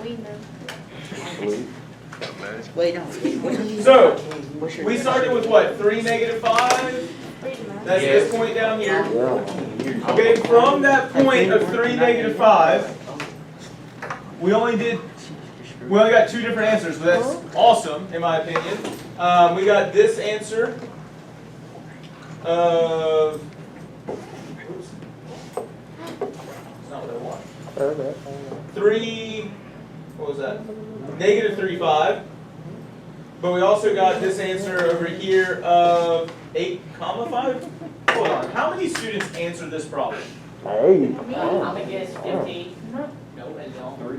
we know. Wait, no. So, we started with what, 3, -5? That's this point down here. Okay, from that point of 3, -5, we only got 2 different answers, but that's awesome, in my opinion. We got this answer of, oops, it's not what I want. 3, what was that? -35. But we also got this answer over here of 8,5. Hold on, how many students answered this problem? Hey. I'm gonna guess 15. No, it's all 3.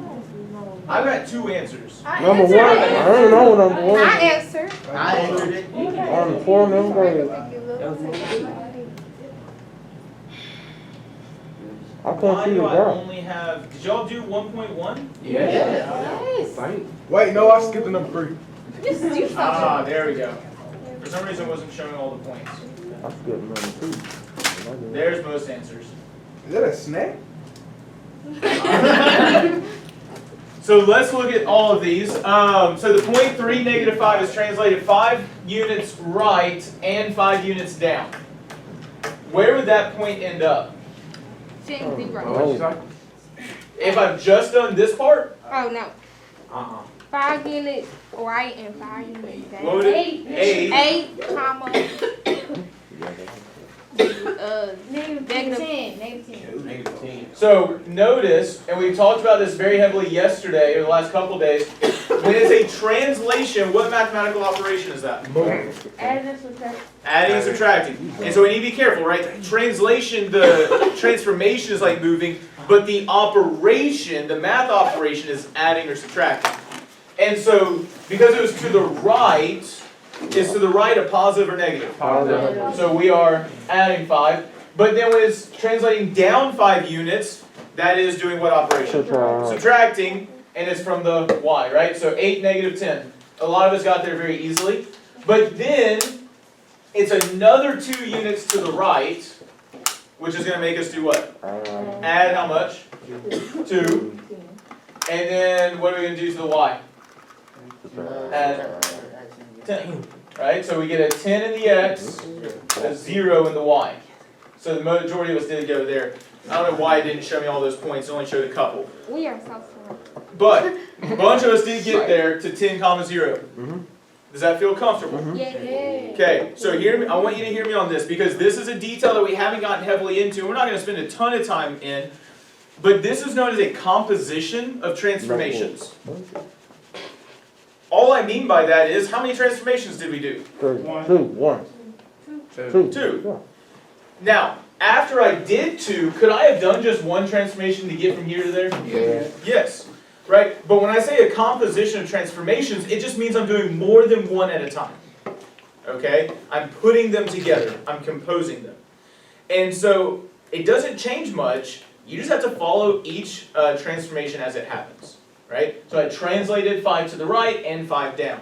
I've got 2 answers. Number one, I don't know number one. I answered. I answered it. On the four number grade. I Why can't see do the I graph. only have, did y'all do 1.1? Yes. Wait, no, I skipped the number 3. You Ah, there we go. For some reason it wasn't showing all the points. I skipped number 2. There's most answers. Is that a snack? So let's look at all of these. So the point 3, -5 is translated 5 units right and 5 units down. Where would that point end up? Zero. If I've just done this part, Oh no. 5 units right and 5 units down. what would it? 8. 8, comma. Negative 10. So notice, and we talked about this very heavily yesterday, or the last couple of days, when it's a translation, what mathematical operation is that? Adding and subtracting. And so we need to be careful, right? Translation, the transformation is like moving, but the operation, the math operation is adding or subtracting. And so, because it was to the right, is to the right a positive or negative? Positive. So we are adding 5. But then when it's translating down 5 units, that is doing what operation? Subtracting, and it's from the y, right? So 8, -10. A lot of us got there very easily. But then, it's another 2 units to the right, which is going to make us do what? Add how much? 2. And then, what are we going to do to the y? Add 10. Right? So we get a 10 in the x, a 0 in the y. So the majority of us did go there. I don't know why it didn't show me all those points, it only showed a couple. We are so smart. But a bunch of us did get there to 10, 0. Does that feel comfortable? Yeah. Okay, so I want you to hear me on this because this is a detail that we haven't gotten heavily into. We're not going to spend a ton of time in, but this is known as a composition of transformations. All I mean by that is, how many transformations did we do? 2. Now, after I did 2, could I have done just 1 transformation to get from here to there? Yeah. Yes. Right? But when I say a composition of transformations, it just means I'm doing more than 1 at a time. Okay? I'm putting them together. I'm composing them. And so, it doesn't change much. You just have to follow each transformation as it happens. Right? So I translated 5 to the right and 5 down.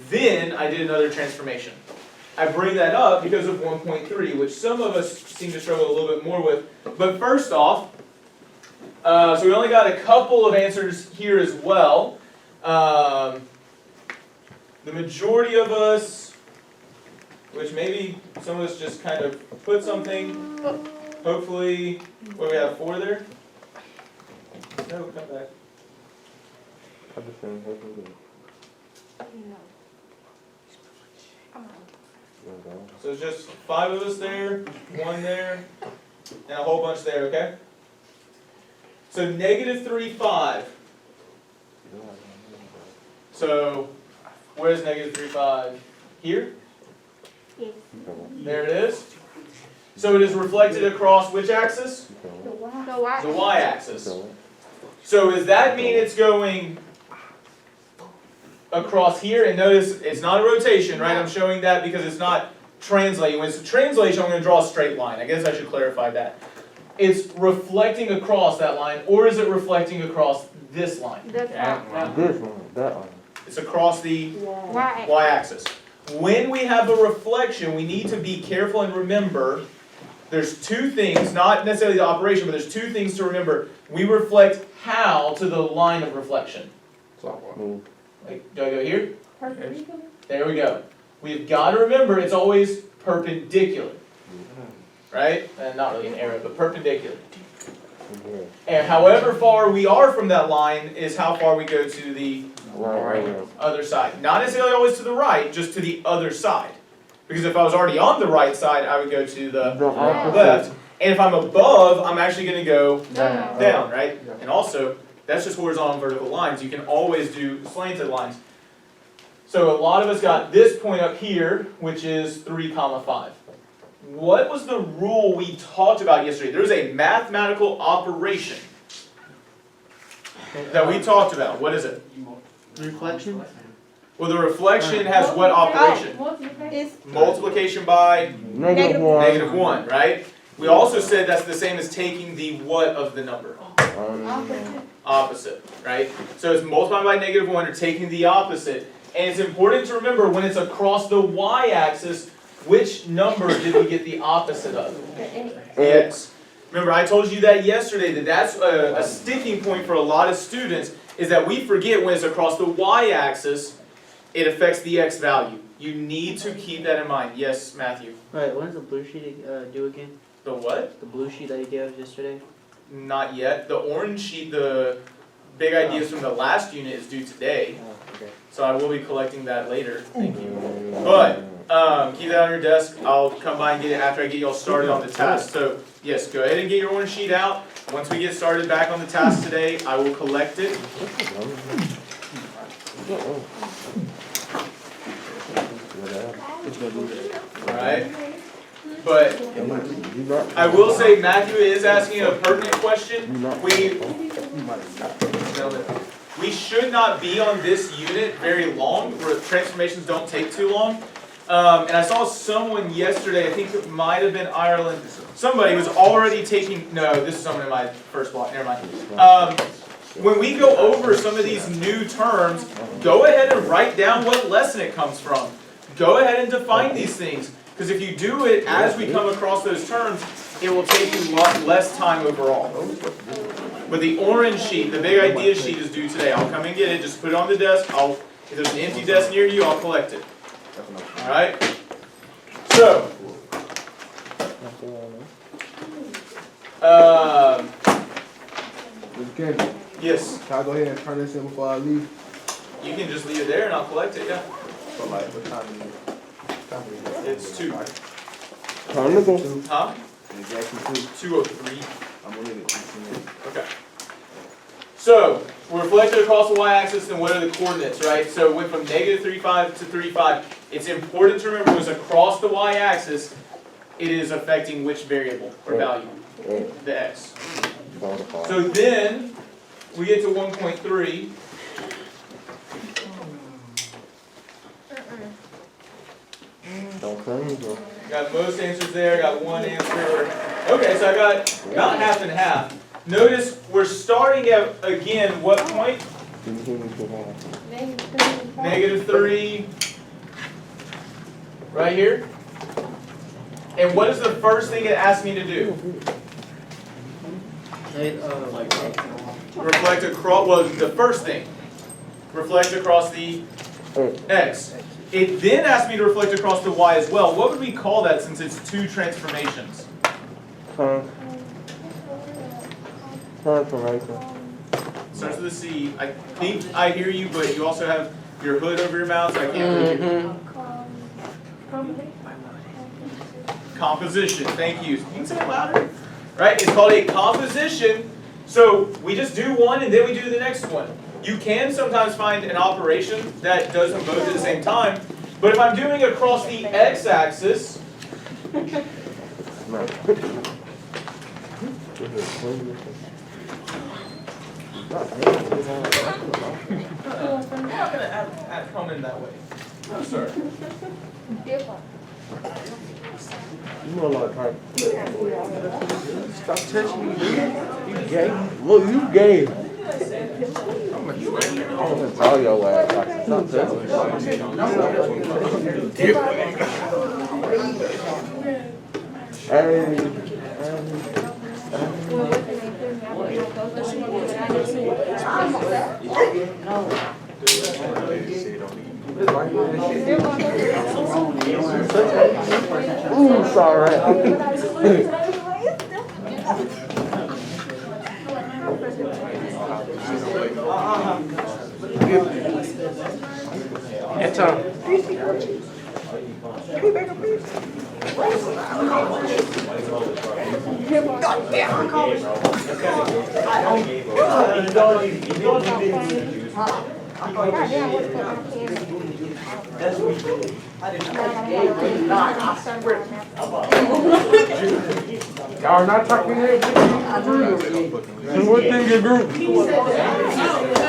Then I did another transformation. I bring that up because of 1.3, which some of us seem to struggle a little bit more with. But first off, so we only got a couple of answers here as well. The majority of us, which maybe some of us just kind of put something, hopefully, what do we have, 4 there? No, come back. So it's just 5 of us there, 1 there, and a whole bunch there, okay? So -3, 5. So where's -3, 5? Here? There it is. So it is reflected across which axis? The y-axis. So does that mean it's going across here? And notice it's not a rotation, right? I'm showing that because it's not translating. When it's a translation, I'm going to draw a straight line. I guess I should clarify that. It's reflecting across that line, or is it reflecting across this line? This one, that one. It's across the y-axis. When we have a reflection, we need to be careful and remember there's two things, not necessarily the operation, but there's two things to remember. We reflect how to the line of reflection. Like, do I go here? There we go. We've got to remember it's always perpendicular. Right? And not really an arrow, but perpendicular. And however far we are from that line is how far we go to the other side. Not necessarily always to the right, just to the other side. Because if I was already on the right side, I would go to the left. And if I'm above, I'm actually going to go down, right? And also, that's just horizontal and vertical lines. You can always do slanted lines. So a lot of us got this point up here, which is 3, 5. What was the rule we talked about yesterday? There was a mathematical operation that we talked about. What is it? Reflection? Well, the reflection has what operation? Multiplication by negative 1, right? We also said that's the same as taking the what of the number? Opposite, right? So it's multiplying by negative 1 or taking the opposite. And it's important to remember when it's across the y-axis, which number did we get the opposite of? Yes. Remember, I told you that yesterday, that's a sticking point for a lot of students, is that we forget when it's across the y-axis, it affects the x value. You need to keep that in mind. Yes, Matthew? Alright, when does the blue sheet do again? The what? The blue sheet that you gave us yesterday? Not yet. The orange sheet, the big ideas from the last unit is due today. Oh, okay. So I will be collecting that later. Thank you. But keep that on your desk. I'll come by and get it after I get y'all started on the task. So yes, go ahead and get your orange sheet out. Once we get started back on the task today, I will collect it. Alright. But I will say Matthew is asking a pertinent question. We should not be on this unit very long, where transformations don't take too long. And I saw someone yesterday, I think it might have been Ireland, somebody was already taking, no, this is someone in my first block, never mind. When we go over some of these new terms, go ahead and write down what lesson it comes from. Go ahead and define these things. Because if you do it as we come across those terms, it will take you a lot less time overall. But the orange sheet, the big idea sheet is due today. I'll come and get it, just put it on the desk. If there's an empty desk near you, I'll collect it. Alright? So, yes. Can I go ahead and turn this in before I leave? You can just leave it there and I'll collect it, yeah. So like, what time is it? It's 2. Turn Huh? Exactly 2:03. I'm gonna leave it 15 minutes. Okay. So, we're reflected across the y-axis, and what are the coordinates, right? So it went from negative 3,5 to 3,5. It's important to remember when it's across the y-axis, it is affecting which variable or value? The x. So then, we get to 1.3. Got most answers there, got one answer. Okay, so I got about half and half. Notice we're starting at, again, what point? Negative 3. Right here. And what is the first thing it asked me to do? Reflect across, well, the first thing. Reflect across the x. It then asked me to reflect across the y as well. What would we call that since it's 2 transformations? Transformation. Starts with a C. I think I hear you, but you also have your hood over your mouth, so I can't really hear. Composition. Thank you. You can say it louder. Right? It's called a composition. So we just do one and then we do the next one. You can sometimes find an operation that does them both at the same time, but if I'm doing it across the x-axis, I'm not going to come in that way. no sir. You know a lot of time. Stop touching me, dude. You gay? Look, you gay. I'm gonna tell your ass. Stop touching me. Hey. Well, what's the name? I don't know. Those are the ones that I just see. Ooh, sorry. It's a. Goddamn, what's going on here? Y'all not talking here? Within your group.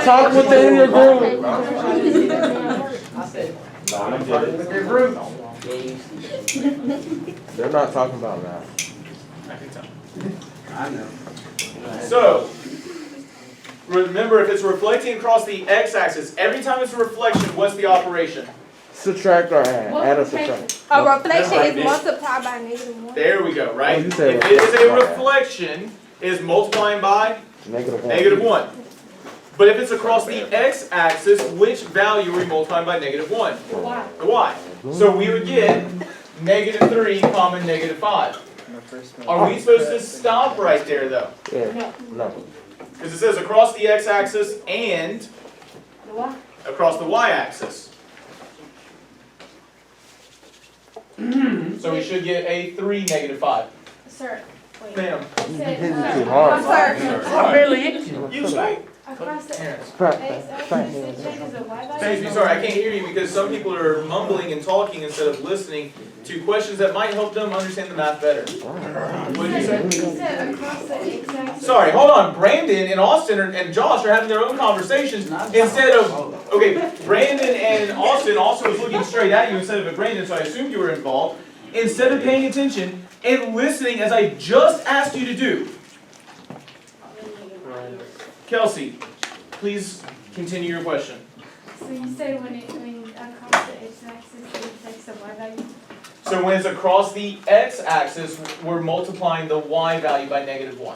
Talk within your group. Within group. They're not talking about that. I can tell. So, remember, if it's reflecting across the x-axis, every time it's a reflection, what's the operation? Subtract or add. Add or subtract. A reflection is multiplied by -1. There we go, right? Oh, you said If it is a reflection. reflection, it is multiplying by -1. -1. But if it's across the x-axis, which value are we multiplying by -1? The y. So we would get -3, -5. Are we supposed to stop right there, though? Yeah. No. Because it says across the x-axis and across the y-axis. So we should get a 3, -5. Sir, wait. Ma'am. You said, Hitting too hard. sir, I barely hit you. You say? across the Fact, x-axis, fact. it changes the y value? Excuse me, sorry, I can't hear you because some people are mumbling and talking instead of listening to questions that might help them understand the math better. What did you say? You said across the x-axis. Sorry, hold on. Brandon and Austin and Josh are having their own conversations instead of, okay, Brandon and Austin also was looking straight at you instead of at Brandon, so I assumed you were involved. Instead of paying attention and listening as I just asked you to do. Kelsey, please continue your question. So you said when across the x-axis it takes the y value? So when it's across the x-axis, we're multiplying the y value by -1.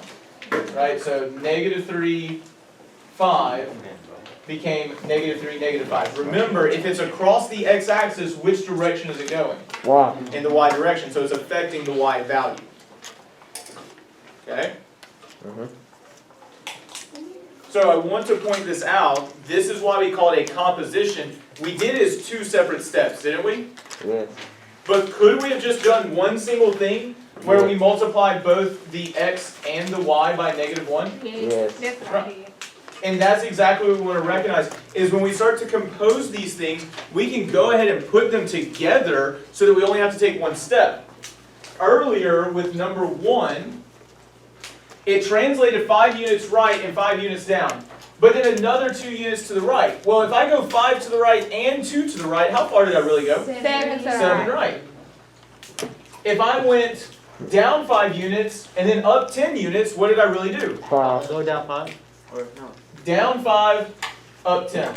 Right? So -3, 5 became -3, -5. Remember, if it's across the x-axis, which direction is it going? Wow. In the y direction. So it's affecting the y value. Okay? So I want to point this out. This is why we call it a composition. We did it as 2 separate steps, didn't we? Yes. But could we have just done one single thing where we multiplied both the x and the y by -1? Yes. That's what I did. And that's exactly what we want to recognize, is when we start to compose these things, we can go ahead and put them together so that we only have to take one step. Earlier with number 1, it translated 5 units right and 5 units down. But then another 2 units to the right. Well, if I go 5 to the right and 2 to the right, how far did I really go? 7 to the 7 right. right. If I went down 5 units and then up 10 units, what did I really do? 5. Go down 5? Or no? Down 5, up 10.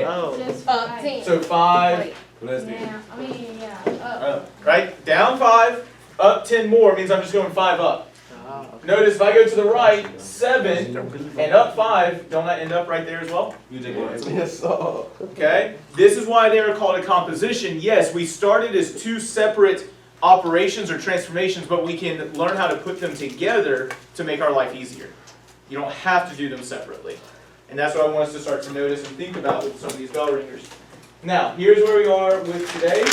Oh. Just Up right. 10. So 5, Wait. Up. right? Down 5, up 10 more means I'm just going 5 up. Notice if I go to the right, 7, and up 5, don't I end up right there as well? Yes, sir. Okay? This is why they are called a composition. Yes, we started as 2 separate operations or transformations, but we can learn how to put them together to make our life easier. You don't have to do them separately. And that's what I want us to start to notice and think about with some of these bell ringers. Now, here's where we are with today.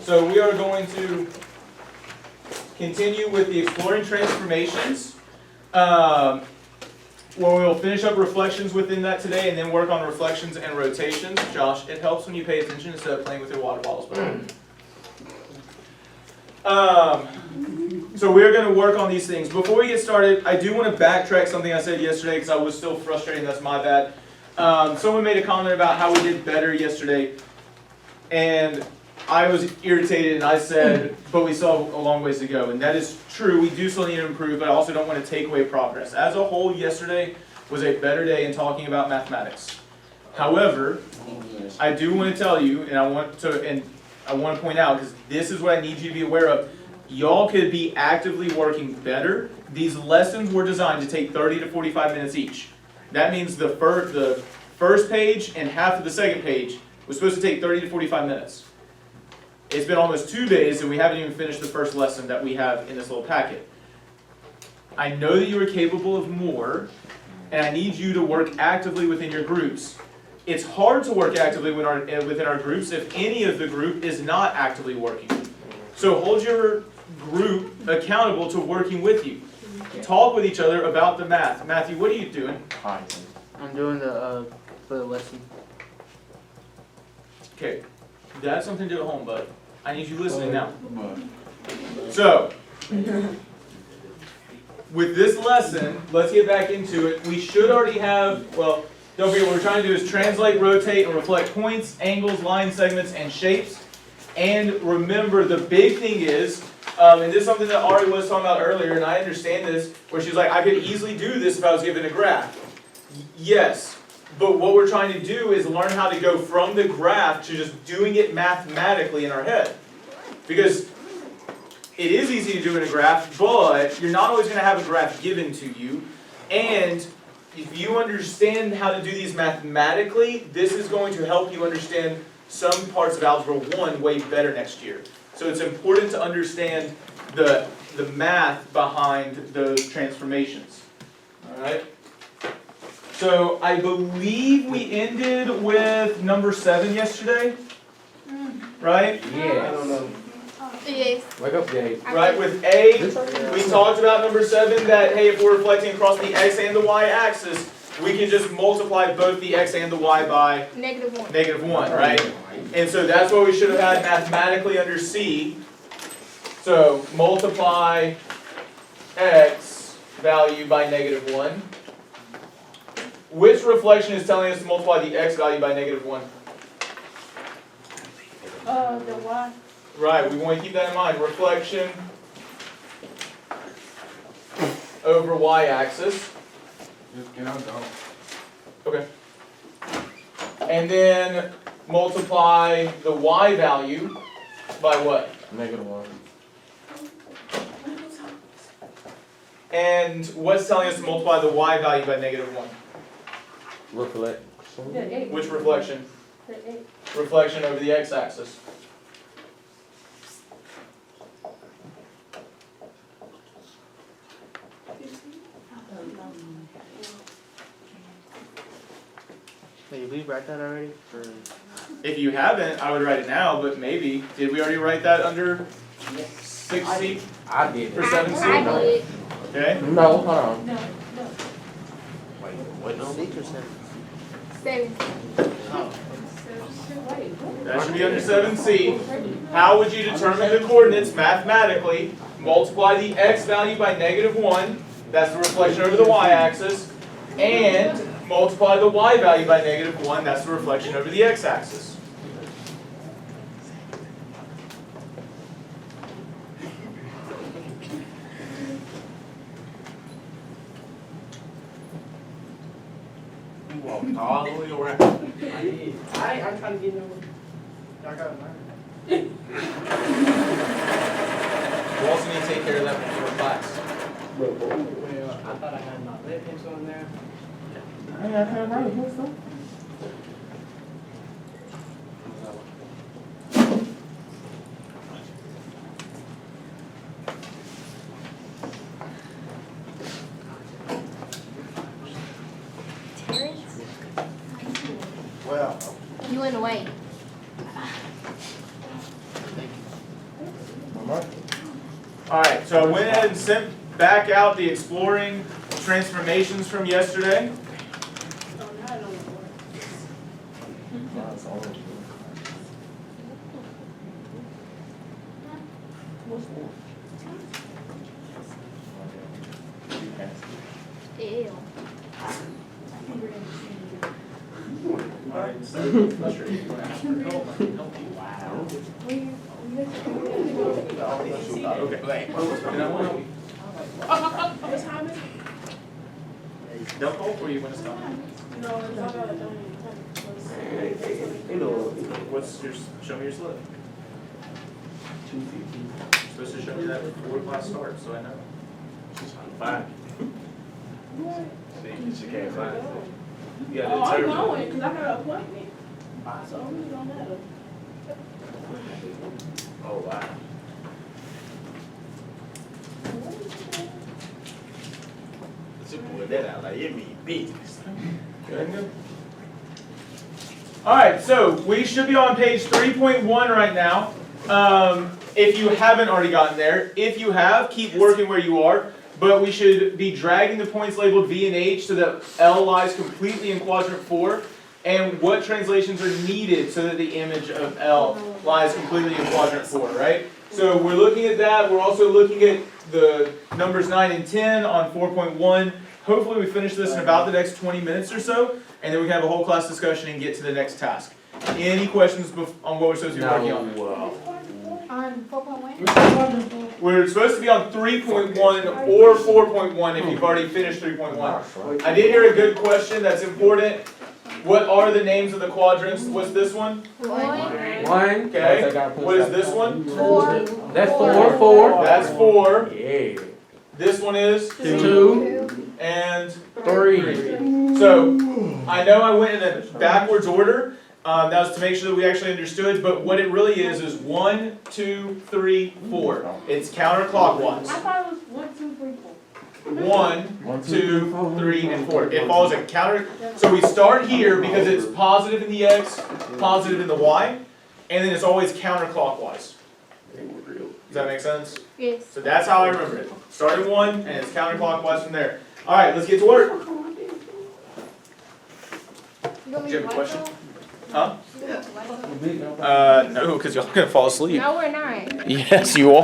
So we are going to continue with the exploring transformations. Where we'll finish up reflections within that today and then work on reflections and rotations. Josh, it helps when you pay attention instead of playing with your water bottles. So we're going to work on these things. Before we get started, I do want to backtrack something I said yesterday because I was still frustrated. That's my bad. Someone made a comment about how we did better yesterday. And I was irritated and I said, but we still have a long ways to go. And that is true. We do still need to improve, but I also don't want to take away progress. As a whole, yesterday was a better day in talking about mathematics. However, I do want to tell you, and I want to, and I want to point out, because this is what I need you to be aware of. Y'all could be actively working better. These lessons were designed to take 30 to 45 minutes each. That means the first page and half of the second page was supposed to take 30 to 45 minutes. It's been almost 2 days and we haven't even finished the first lesson that we have in this little packet. I know that you are capable of more, and I need you to work actively within your groups. It's hard to work actively within our groups if any of the group is not actively working. So hold your group accountable to working with you. Talk with each other about the math. Matthew, what are you doing? I'm doing the lesson. Okay, that's something to do at home, bud. I need you listening now. So, with this lesson, let's get back into it. We should already have, well, don't forget what we're trying to do is translate, rotate, and reflect points, angles, lines, segments, and shapes. And remember, the big thing is, and this is something that Ari was talking about earlier, and I understand this, where she's like, I could easily do this if I was given a graph. Yes, but what we're trying to do is learn how to go from the graph to just doing it mathematically in our head. Because it is easy to do in a graph, but you're not always going to have a graph given to you. And if you understand how to do these mathematically, this is going to help you understand some parts of Algebra 1 way better next year. So it's important to understand the math behind those transformations. All right? So I believe we ended with number 7 yesterday, right? Yeah. I don't know. Yes. Wake up, Gabe. Right, with A, we talked about number 7, that, hey, if we're reflecting across the X and the Y axis, we can just multiply both the X and the Y by -1. right? And so that's what we should have had mathematically under C. So multiply X value by -1. Which reflection is telling us to multiply the X value by -1? The Y. Right, we want to keep that in mind. Reflection over Y-axis. Okay. And then multiply the Y value by what? -1. And what's telling us to multiply the Y value by -1? Reflect. The 8. Which reflection? The 8. Reflection over the X-axis. Did we write that already? Or? If you haven't, I would write it now, but maybe. Did we already write that under 6C I did for it. 7C? I did. Okay. No, hold on. No. Wait, no. 6 or 7? 7. That should be under 7C. How would you determine the coordinates mathematically? Multiply the X value by -1. That's the reflection over the Y-axis. And multiply the Y value by -1. That's the reflection over the X-axis. You walked all the way around. I'm trying to get number. I got it. You also need to take care of that before class. Well, I thought I had my lead pencil in there. Terrence, Well, you went away. Alright, so I went ahead and sent back out the exploring transformations from yesterday. Ew. Alright, so frustrating. Okay. And I want What time is it? to dump hole or you want to stop? No, it's not about a donut. What's your, show me your slip. Supposed to show me that before class starts, so I know. She's trying to find it. She can't find it. You Oh, gotta I'm determine. going, cause I got an appointment. So I'm really gonna matter. Oh, wow. She pulled that out like it mean business. Good. Alright, so we should be on page 3.1 right now. If you haven't already gotten there, if you have, keep working where you are. But we should be dragging the points labeled V and H so that L lies completely in quadrant 4. And what translations are needed so that the image of L lies completely in quadrant 4, right? So we're looking at that. We're also looking at the numbers 9 and 10 on 4.1. Hopefully we finish this in about the next 20 minutes or so, and then we can have a whole class discussion and get to the next task. Any questions on what we're supposed to be working on? On 4.1? We're supposed to be on 3.1 or 4.1 if you've already finished 3.1. I did hear a good question that's important. What are the names of the quadrants? What's this one? One. Okay. What is this one? 4. That's 4. That's 4. Yeah. This one is 2. and 3. So I know I went in a backwards order. That was to make sure that we actually understood, but what it really is 1, 2, 3, 4. It's counterclockwise. I thought it was 1, 2, 3, 4. 1, 2, 3, and 4. It follows a counter. So we start here because it's positive in the x, positive in the y, and then it's always counterclockwise. Does that make sense? Yes. So that's how I remember it. Start at 1, and it's counterclockwise from there. All right, let's get to work. Do you have a question? Huh? No, because y'all gonna fall asleep. No, we're not. Yes, you are.